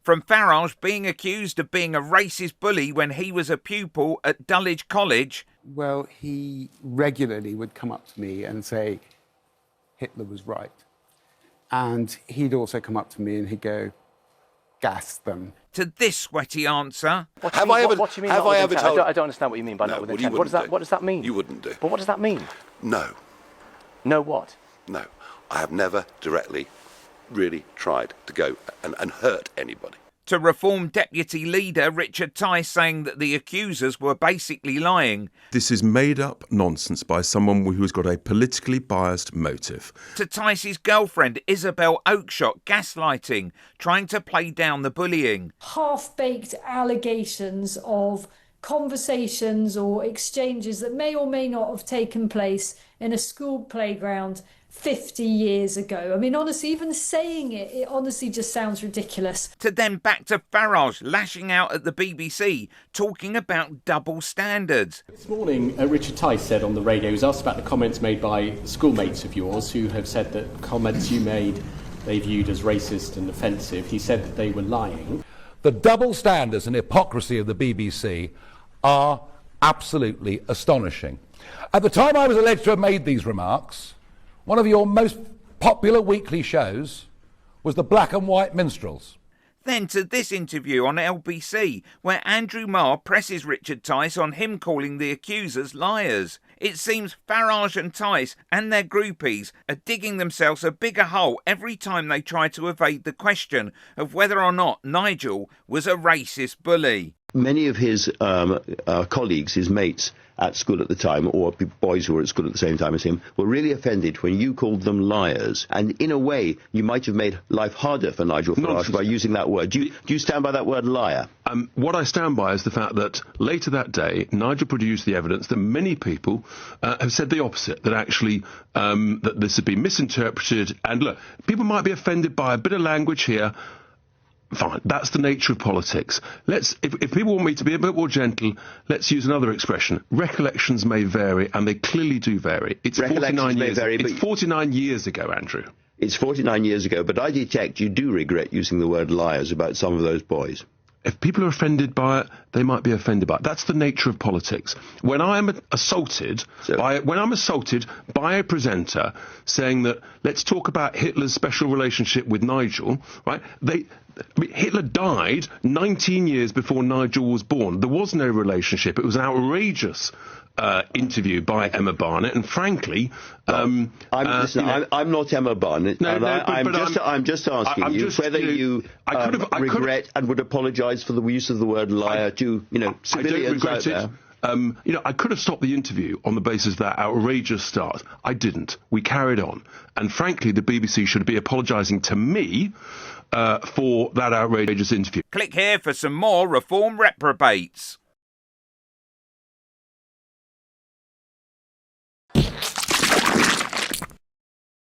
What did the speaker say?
From Farage being accused of being a racist bully when he was a pupil at Dulwich College. Well, he regularly would come up to me and say, Hitler was right. And he'd also come up to me and he'd go, gas them. To this sweaty answer. What do you mean? I don't understand what you mean by not with intent. What does that mean? You wouldn't do. But what does that mean? No. No what? No. I have never directly really tried to go and hurt anybody. To Reform Deputy Leader Richard Tice saying that the accusers were basically lying. This is made up nonsense by someone who has got a politically biased motive. To Tice's girlfriend Isabel Oakeshott gaslighting, trying to play down the bullying. Half-baked allegations of conversations or exchanges that may or may not have taken place in a school playground 50 years ago. I mean, honestly, even saying it honestly just sounds ridiculous. To then back to Farage lashing out at the BBC, talking about double standards. This morning, Richard Tice said on the radio, he was asked about the comments made by schoolmates of yours who have said that comments you made they viewed as racist and offensive. He said that they were lying. The double standards and hypocrisy of the BBC are absolutely astonishing. At the time I was alleged to have made these remarks, one of your most popular weekly shows was the Black and White Minstrels. Then to this interview on LBC, where Andrew Marr presses Richard Tice on him calling the accusers liars. It seems Farage and Tice and their groupies are digging themselves a bigger hole every time they try to evade the question of whether or not Nigel was a racist bully. Many of his colleagues, his mates at school at the time, or boys who were at school at the same time as him, were really offended when you called them liars. And in a way, you might have made life harder for Nigel Farage by using that word. Do you stand by that word, liar? What I stand by is the fact that later that day, Nigel produced the evidence that many people have said the opposite, that actually that this had been misinterpreted. And look, people might be offended by a bit of language here. Fine, that's the nature of politics. If people want me to be a bit more gentle, let's use another expression. Recollections may vary, and they clearly do vary. It's 49 years. It's 49 years ago, Andrew. It's 49 years ago, but I detect you do regret using the word liars about some of those boys. If people are offended by it, they might be offended by it. That's the nature of politics. When I'm assaulted by a presenter saying that let's talk about Hitler's special relationship with Nigel, right? Hitler died 19 years before Nigel was born. There was no relationship. It was an outrageous interview by Emma Barnett, and frankly, I'm not Emma Barnett, I'm just asking you whether you regret and would apologise for the use of the word liar to civilians out there. I could have stopped the interview on the basis of that outrageous start. I didn't. We carried on, and frankly, the BBC should be apologising to me for that outrageous interview. Click here for some more Reform Reprobates.